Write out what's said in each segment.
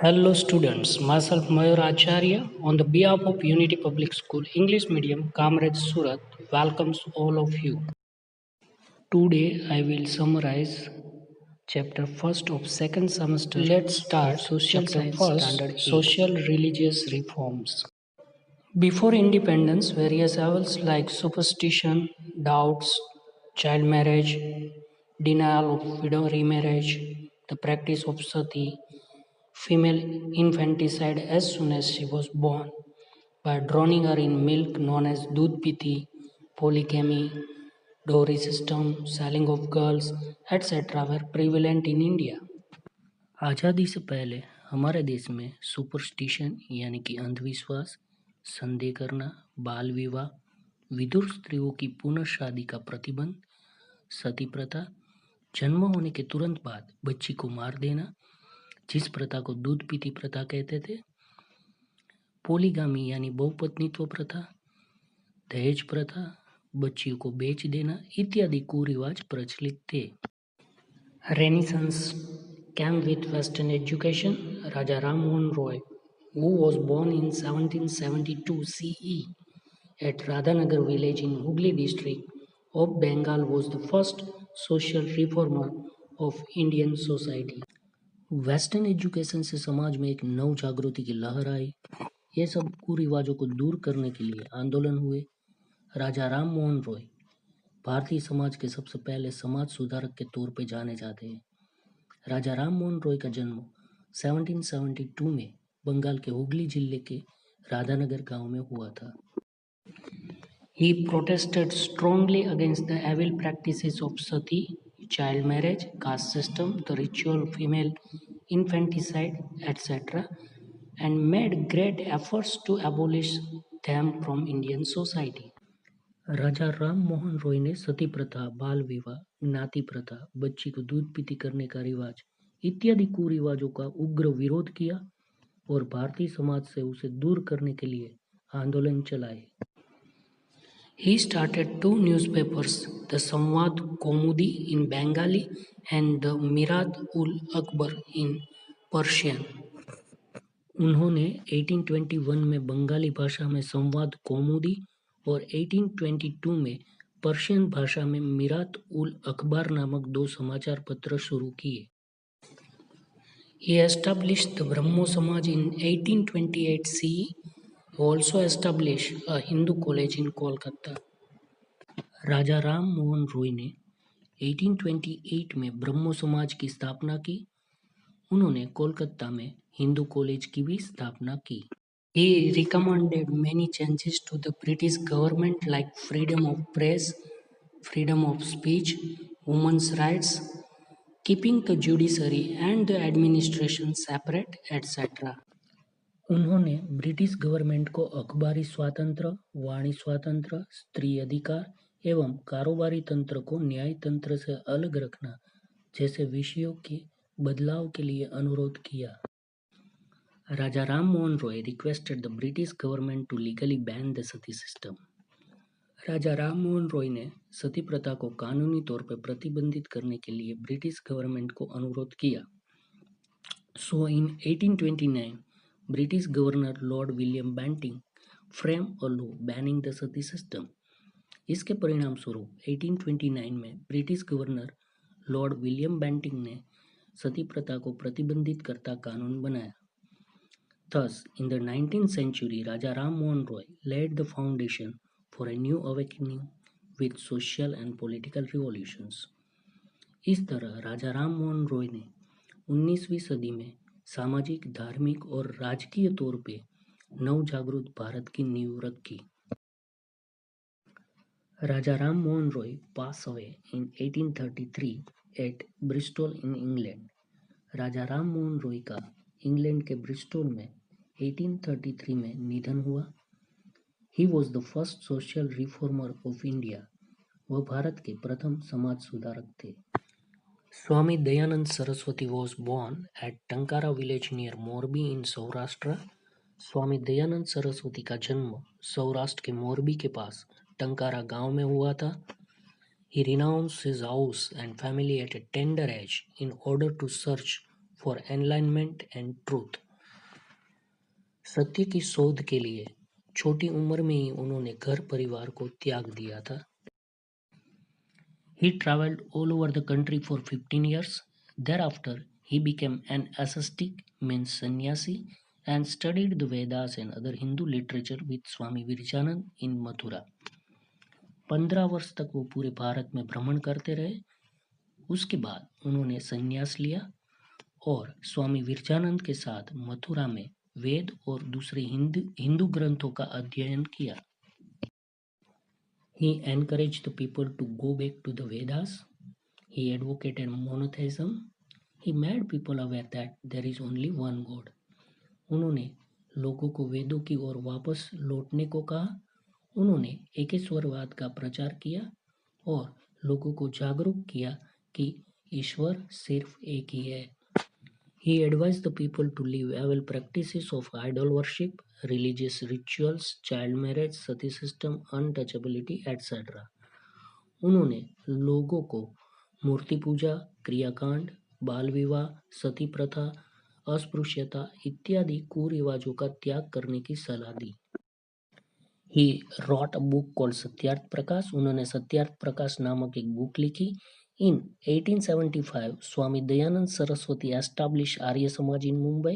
Hello students, myself Mayur Acharya on the behalf of Unity Public School English Medium Kamraj Surat welcomes all of you. Today I will summarize chapter first of second semester. Let's start social science standard social religious reforms. Before independence, various evils like superstition, doubts, child marriage, denial of widow remarriage, the practice of sati, female infanticide as soon as she was born by drowning her in milk known as दूध piti, polygamy, dowry system, selling of girls, etc. were prevalent in India. आज़ादी से पहले हमारे देश में superstition यानी कि अंधविश्वास, संदेह करना, बाल विवाह, विधुर स्त्रियों की पुनः शादी का प्रतिबंध, सती प्रथा, जन्म होने के तुरंत बाद बच्ची को मार देना, जिस प्रथा को दूध पीती प्रथा कहते थे, पोलीगामी यानी बहुपत्नीत्व प्रथा, दहेज प्रथा, बच्चियों को बेच देना इत्यादि कुरिवाज प्रचलित थे। Renaissance came with Western education. Raja Ram Mohan Roy, who was born in 1772 CE at Radhanagar village in Hooghly district of Bengal, was the first social reformer of Indian society. Western education से समाज में एक नव जागृति की लहर आई। ये सब कुरिवाजों को दूर करने के लिए आंदोलन हुए। राजा राम मोहन रॉय भारतीय समाज के सबसे पहले समाज सुधारक के तौर पर जाने जाते हैं। राजा राम मोहन रॉय का जन्म 1772 में बंगाल के हुगली जिले के राधानगर गांव में हुआ था। He protested strongly against the evil practices of sati, child marriage, caste system, the ritual female infanticide, etc., and made great efforts to abolish them from Indian society. राजा राम मोहन रॉय ने सती प्रथा, बाल विवाह, ज्ञाति प्रथा, बच्ची को दूध पीती करने का रिवाज इत्यादि कुरिवाजों का उग्र विरोध किया और भारतीय समाज से उसे दूर करने के लिए आंदोलन चलाए। He started two newspapers, the Samvad Kaumudi in Bengali and the Mirad-ul-Akbar in Persian. उन्होंने 1821 में बंगाली भाषा में संवाद कौमुदी और 1822 में पर्शियन भाषा में मिरात उल अखबार नामक दो समाचार पत्र शुरू किए। He established the Brahmo Samaj in 1828 CE, also established a Hindu college in Kolkata. राजा राम मोहन रॉय ने 1828 में ब्रह्मो समाज की स्थापना की। उन्होंने कोलकाता में हिंदू कॉलेज की भी स्थापना की। He recommended many changes to the British government like freedom of press, freedom of speech, women's rights, keeping the judiciary and the administration separate, etc. उन्होंने ब्रिटिश गवर्नमेंट को अखबारी स्वातंत्र, वाणी स्वातंत्र, स्त्री अधिकार एवं कारोबारी तंत्र को न्याय तंत्र से अलग रखना जैसे विषयों के बदलाव के लिए अनुरोध किया। Raja Ram Mohan Roy requested the British government to legally ban the sati system. Raja Ram Mohan Roy ने सती प्रथा को कानूनी तौर पर प्रतिबंधित करने के लिए ब्रिटिश गवर्नमेंट को अनुरोध किया। So in 1829 British governor lord William Bentinck frame a law banning the sati system. इसके परिणाम स्वरूप 1829 में British governor lord William Bentinck ने सती प्रथा को प्रतिबंधित करता कानून बनाया। Thus, in the 19th century, Raja Ram Mohan Roy laid the foundation for a new awakening with social and political revolutions. इस तरह राजा राम मोहन रॉय ने 19वीं सदी में सामाजिक, धार्मिक और राजकीय तौर पे नव जागृत भारत की नींव रखी। Raja Ram Mohan Roy pass away in 1833 at Bristol in England. Raja Ram Mohan Roy का इंग्लैंड के ब्रिस्टल में 1833 में निधन हुआ। He was the first social reformer of India. वह भारत के प्रथम समाज सुधारक थे। Swami Dayanand Saraswati was born at Tankara village near Morbi in Saurashtra. Swami Dayanand Saraswati का जन्म सौराष्ट्र के मोरबी के पास टंकारा गांव में हुआ था। He renounced his house and family at a tender age in order to search for enlightenment and truth. सत्य की शोध के लिए छोटी उम्र में ही उन्होंने घर परिवार को त्याग दिया था। He traveled all over the country for 15 years. Thereafter, he became an ascetic, means sannyasi, and studied the Vedas and other Hindu literature with Swami Vivekanand in Mathura. 15 वर्ष तक वो पूरे भारत में भ्रमण करते रहे। उसके बाद उन्होंने संन्यास लिया और स्वामी विवेकानंद के साथ मथुरा में वेद और दूसरे हिंदू ग्रंथों का अध्ययन किया। He encouraged the people to go back to the Vedas. He advocated monotheism. He made people aware that there is only one God. उन्होंने लोगों को वेदों की ओर वापस लौटने को कहा। उन्होंने एकेश्वरवाद का प्रचार किया और लोगों को जागरूक किया कि ईश्वर सिर्फ एक ही है। He advised the people to leave evil practices of idol worship, religious rituals, child marriage, sati system, untouchability, etc. उन्होंने लोगों को मूर्ति पूजा, क्रियाकांड, बाल विवाह, सती प्रथा, अस्पृश्यता इत्यादि कुरिवाजों का त्याग करने की सलाह दी। He wrote a book called Satyarth Prakash. उन्होंने सत्यार्थ प्रकाश नामक एक बुक लिखी। In 1875, Swami Dayanand Saraswati established Arya Samaj in Mumbai.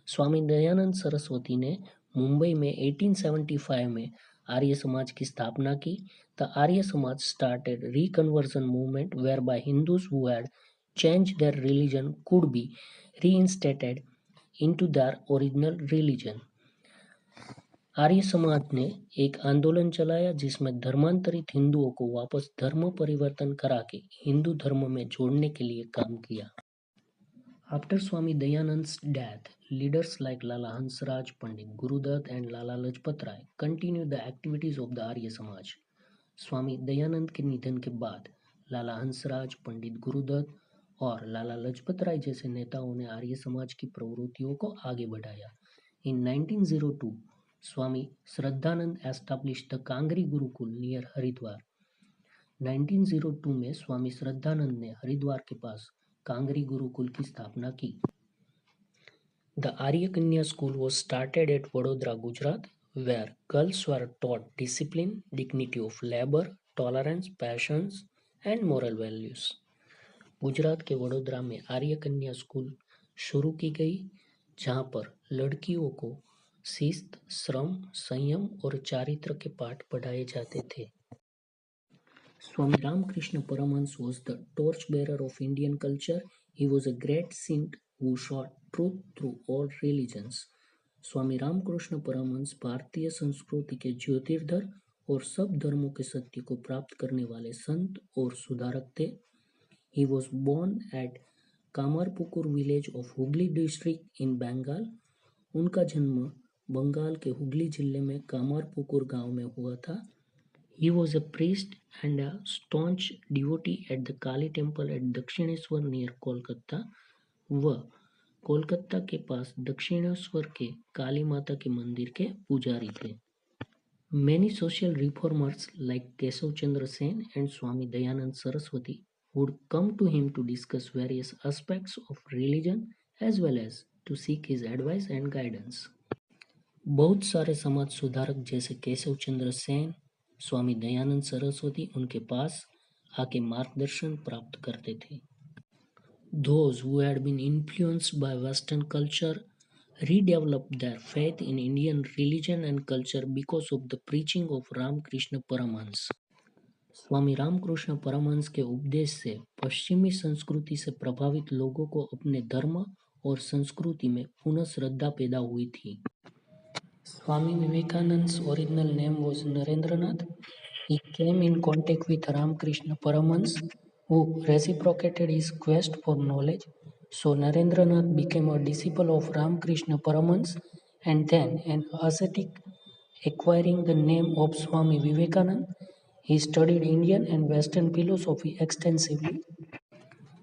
Swami Dayanand Saraswati ने मुंबई में 1875 में आर्य समाज की स्थापना की। The Arya Samaj started reconversion movement whereby Hindus who had changed their religion could be reinstated into their original religion. Arya Samaj ने एक आंदोलन चलाया जिसमें धर्मांतरित हिंदुओं को वापस धर्म परिवर्तन करा के हिंदू धर्म में जोड़ने के लिए काम किया। After Swami Dayanand's death, leaders like Lala Hansraj, Pandit Gurudutt and Lala Lajpat Rai continued the activities of the Arya Samaj. Swami Dayanand के निधन के बाद लाला हंसराज, पंडित गुरुदत्त और लाला लजपत राय जैसे नेताओं ने आर्य समाज की प्रवृत्तियों को आगे बढ़ाया। In 1902, Swami Shraddhanand established the Kangri Gurukul near Haridwar. 1902 में स्वामी श्रद्धानंद ने हरिद्वार के पास कांगरी गुरुकुल की स्थापना की। The Arya Kanya School was started at Vadodara, Gujarat, where girls were taught discipline, dignity of labor, tolerance, passions, and moral values. Gujarat के वडोदरा में आर्य कन्या स्कूल शुरू की गई, जहां पर लड़कियों को शिस्त, श्रम, संयम और चारित्र के पाठ पढ़ाए जाते थे। Swami Ramakrishna Paramahansa was the torchbearer of Indian culture. He was a great saint who sought truth through all religions. Swami Ramakrishna Paramhans भारतीय संस्कृति के ज्योतिर्धर और सब धर्मों के सत्य को प्राप्त करने वाले संत और सुधारक थे। He was born at Kamarpukur village of Hooghly district in Bengal. उनका जन्म बंगाल के हुगली जिले में कामारपुकुर गांव में हुआ था। He was a priest and a staunch devotee at the Kali temple at Dakshineswar near Kolkata. वह कोलकाता के पास दक्षिणेश्वर के काली माता के मंदिर के पुजारी थे। Many social reformers like Keshav Chandra Sen and Swami Dayanand Saraswati would come to him to discuss various aspects of religion as well as to seek his advice and guidance. बहुत सारे समाज सुधारक जैसे केशव चंद्र सेन, स्वामी दयानंद सरस्वती उनके पास आके मार्गदर्शन प्राप्त करते थे। Those who had been influenced by Western culture redeveloped their faith in Indian religion and culture because of the preaching of Ramakrishna Paramahansa. Swami Ramakrishna Paramhans के उपदेश से पश्चिमी संस्कृति से प्रभावित लोगों को अपने धर्म और संस्कृति में पुनः श्रद्धा पैदा हुई थी। Swami Vivekananda's original name was Narendranath. He came in contact with Ramakrishna Paramahansa, who reciprocated his quest for knowledge. So Narendranath became a disciple of Ramakrishna Paramahansa and then an ascetic, acquiring the name of Swami Vivekananda. He studied Indian and Western philosophy extensively.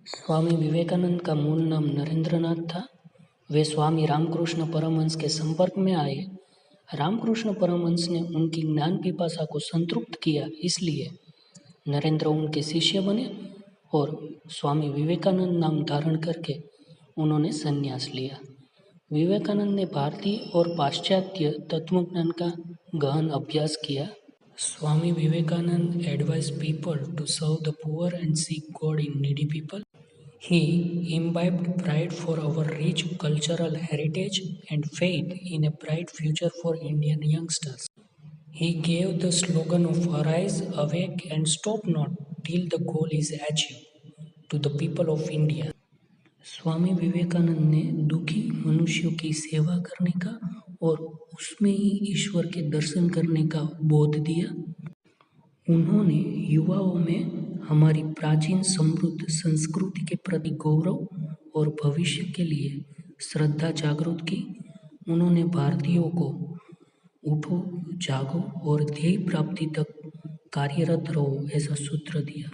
Swami Vivekananda का मूल नाम नरेंद्रनाथ था। वे स्वामी रामकृष्ण परमहंस के संपर्क में आए। रामकृष्ण परमहंस ने उनकी ज्ञान पिपासा को संतृप्त किया, इसलिए नरेंद्र उनके शिष्य बने और स्वामी विवेकानंद नाम धारण करके उन्होंने संन्यास लिया। विवेकानंद ने भारतीय और पाश्चात्य तत्वज्ञान का गहन अभ्यास किया। Swami Vivekananda advised people to serve the poor and seek God in needy people. He imbibed pride for our rich cultural heritage and faith in a bright future for Indian youngsters. He gave the slogan of "Arise, awake, and stop not till the goal is achieved" to the people of India. Swami Vivekananda ने दुखी मनुष्यों की सेवा करने का और उसमें ही ईश्वर के दर्शन करने का बोध दिया। उन्होंने युवाओं में हमारी प्राचीन समृद्ध संस्कृति के प्रति गौरव और भविष्य के लिए श्रद्धा जागृत की। उन्होंने भारतीयों को उठो, जागो और ध्येय प्राप्ति तक कार्यरत रहो ऐसा सूत्र दिया।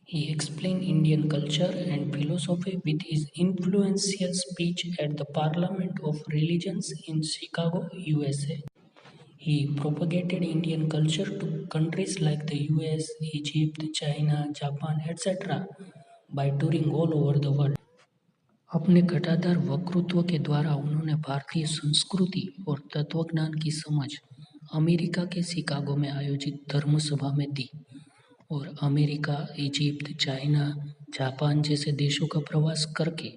He explained Indian culture and philosophy with his influential speech at the Parliament of Religions in Chicago, USA. He propagated Indian culture to countries like the US, Egypt, China, Japan, etc. by touring all over the world. अपने घटाधार वक्तृत्व के द्वारा उन्होंने भारतीय संस्कृति और तत्वज्ञान की समझ अमेरिका के शिकागो में आयोजित धर्म सभा में दी और अमेरिका, इजिप्ट, चाइना, जापान जैसे देशों का प्रवास करके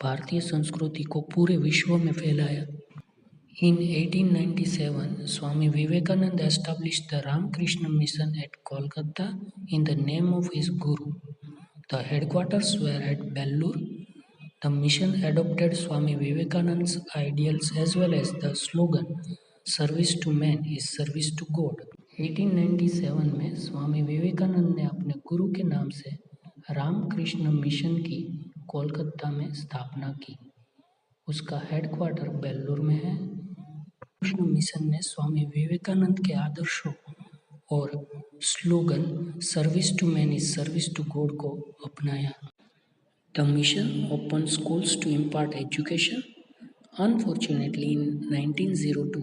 भारतीय संस्कृति को पूरे विश्व में फैलाया। In 1897, Swami Vivekananda established the Ramakrishna Mission at Kolkata in the name of his guru. The headquarters were at Bellur. The mission adopted Swami Vivekananda's ideals as well as the slogan "Service to man is service to God." 1897 में स्वामी विवेकानंद ने अपने गुरु के नाम से Ramakrishna mission की कोलकाता में स्थापना की। उसका हेडक्वार्टर बेल्लूर में है। रामकृष्ण मिशन ने स्वामी विवेकानंद के आदर्शों और slogan service to man is service to God को अपनाया। The mission opened schools to impart education. Unfortunately, in 1902,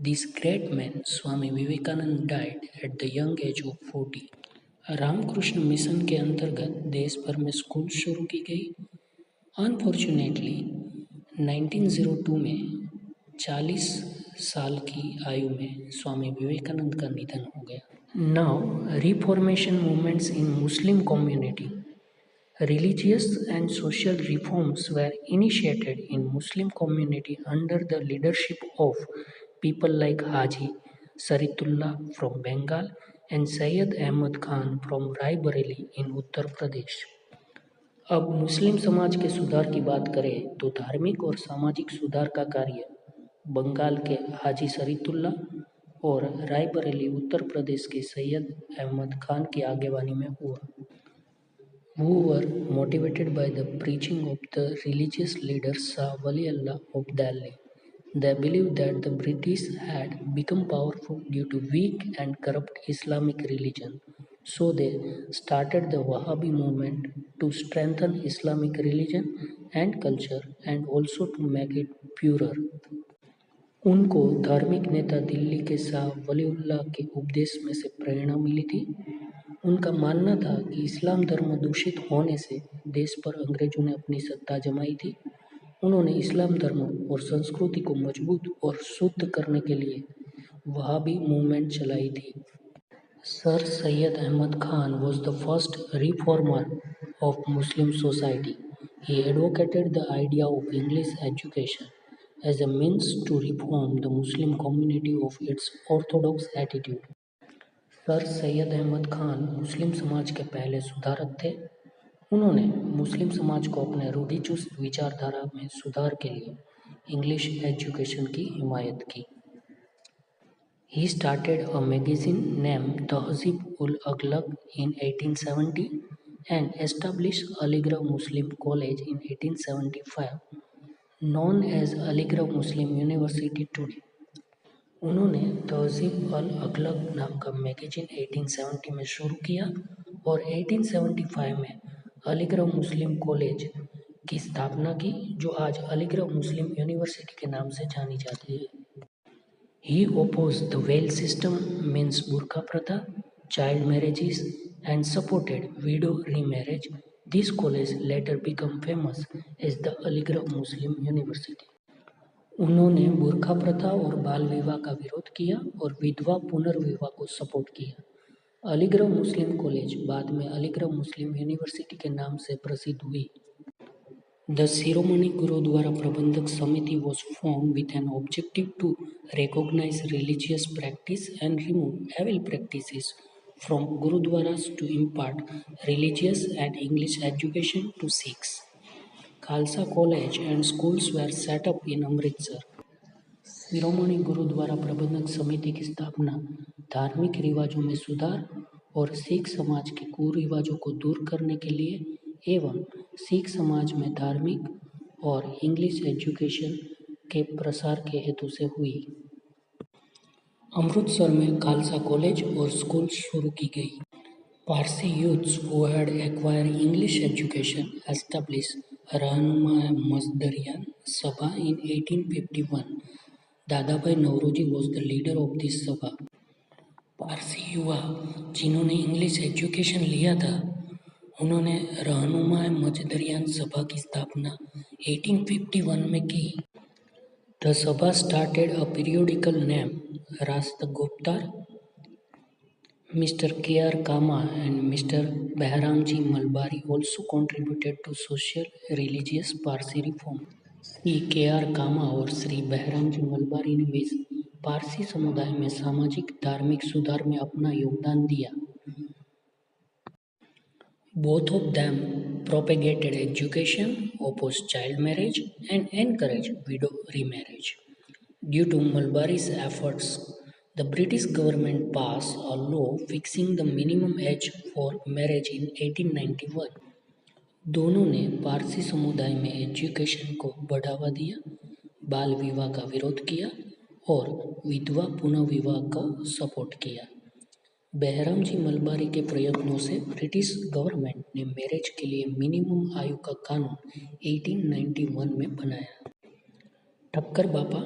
this great man, Swami Vivekananda, died at the young age of 40. Ramakrishna Mission के अंतर्गत देश भर में स्कूल शुरू की गई। अनफॉर्चुनेटली 1902 में 40 साल की आयु में स्वामी विवेकानंद का निधन हो गया। Now reformation movements in Muslim community. Religious and social reforms were initiated in Muslim community under the leadership of people like Haji Saritullah from Bengal and Syed Ahmad Khan from Raebareli in Uttar Pradesh. अब मुस्लिम समाज के सुधार की बात करें तो धार्मिक और सामाजिक सुधार का कार्य बंगाल के हाजी सरीतुल्ला और रायबरेली उत्तर प्रदेश के सैयद अहमद खान की आगेवानी में हुआ। Who were motivated by the preaching of the religious leader Shah Wali Allah of Delhi. They believed that the British had become powerful due to weak and corrupt Islamic religion. So they started the Wahhabi movement to strengthen Islamic religion and culture and also to make it purer. उनको धार्मिक नेता दिल्ली के शाह वलीउल्लाह के उपदेश में से प्रेरणा मिली थी। उनका मानना था कि इस्लाम धर्म दूषित होने से देश पर अंग्रेजों ने अपनी सत्ता जमाई थी। उन्होंने इस्लाम धर्म और संस्कृति को मजबूत और शुद्ध करने के लिए वहाबी मूवमेंट चलाई थी। Sir Syed Ahmad Khan was the first reformer of Muslim society. He advocated the idea of English education as a means to reform the Muslim community of its orthodox attitude. Sir Syed Ahmad Khan Muslim समाज के पहले सुधारक थे। उन्होंने मुस्लिम समाज को अपने रूढ़िचुस्त विचारधारा में सुधार के लिए इंग्लिश एजुकेशन की हिमायत की। He started a magazine named Tahzib-ul-Aghlab in 1870 and established Aligarh Muslim College in 1875, known as Aligarh Muslim University today. उन्होंने तहज़ीब अल अगलब नाम का मैगजीन 1870 में शुरू किया और 1875 में अलीगढ़ मुस्लिम कॉलेज की स्थापना की, जो आज अलीगढ़ मुस्लिम यूनिवर्सिटी के नाम से जानी जाती है। He opposed the veil system, means burqa pratha, child marriages, and supported widow remarriage This college later became famous as the Aligarh Muslim University. उन्होंने बुर्का प्रथा और बाल विवाह का विरोध किया और विधवा पुनर्विवाह को सपोर्ट किया। अलीगढ़ मुस्लिम कॉलेज बाद में अलीगढ़ मुस्लिम यूनिवर्सिटी के नाम से प्रसिद्ध हुई। The Shiromani Gurudwara Prabandhak Samiti was formed with an objective to recognize religious practice and remove evil practices from Gurudwaras to impart religious and English education to Sikhs. Khalsa College and schools were set up in Amritsar. शिरोमणि गुरुद्वारा प्रबंधक समिति की स्थापना धार्मिक रिवाजों में सुधार और सिख समाज के कुरिवाजों को दूर करने के लिए एवं सिख समाज में धार्मिक और इंग्लिश एजुकेशन के प्रसार के हेतु से हुई। अमृतसर में खालसा कॉलेज और स्कूल शुरू की गई। Parsi youths who had acquired English education established रहनुमा मजदरियान सभा in 1851. Dadabhai Naoroji was the leader of this सभा। पारसी युवा जिन्होंने इंग्लिश एजुकेशन लिया था उन्होंने रहनुमा मजदरियान सभा की स्थापना 1851 में की। The Sabha started a periodical named Rasta Guptar. Mr. K.R. Kama and Mr. Behramji Malbari also contributed to social religious Parsi reform. Shri K.R. कामा और श्री बहरामजी मलबारी ने पारसी समुदाय में सामाजिक धार्मिक सुधार में अपना योगदान दिया। Both of them propagated education, opposed child marriage, and encouraged widow remarriage. Due to Mulbari's efforts, the British government passed a law fixing the minimum age for marriage in 1891. दोनों ने पारसी समुदाय में एजुकेशन को बढ़ावा दिया, बाल विवाह का विरोध किया और विधवा पुनर्विवाह को सपोर्ट किया। बहरामजी मलबारी के प्रयत्नों से ब्रिटिश गवर्नमेंट ने मैरिज के लिए मिनिमम आयु का कानून 1891 में बनाया। ठक्कर बापा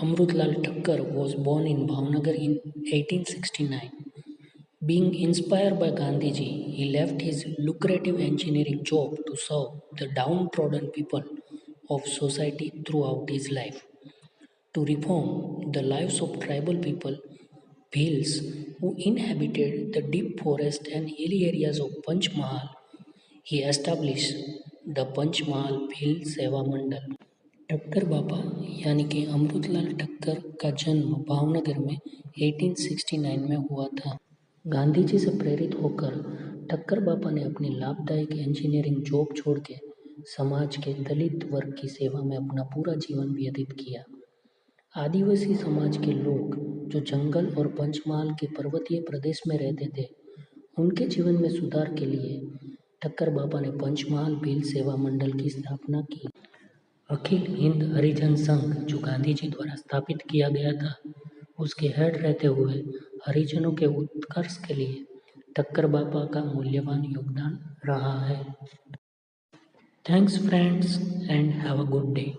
Amritlal Thakkar was born in Bhavnagar in 1869. Being inspired by Gandhiji, he left his lucrative engineering job to serve the downtrodden people of society throughout his life. To reform the lives of tribal people, Bhils, who inhabited the deep forest and hilly areas of Panchmahal, he established the Panchmahal Bhil Seva Mandal. Thakkar बापा यानी कि अमृतलाल ठक्कर का जन्म भावनगर में 1869 में हुआ था। गांधी जी से प्रेरित होकर ठक्कर बापा ने अपनी लाभदायक इंजीनियरिंग जॉब छोड़ के समाज के दलित वर्ग की सेवा में अपना पूरा जीवन व्यतीत किया। आदिवासी समाज के लोग जो जंगल और पंचमहाल के पर्वतीय प्रदेश में रहते थे, उनके जीवन में सुधार के लिए ठक्कर बापा ने पंचमहाल भील सेवा मंडल की स्थापना की। अखिल हिंद हरिजन संघ जो गांधी जी द्वारा स्थापित किया गया था, उसके हेड रहते हुए हरिजनों के उत्कर्ष के लिए ठक्कर बापा का मूल्यवान योगदान रहा है। Thanks friends and have a good day.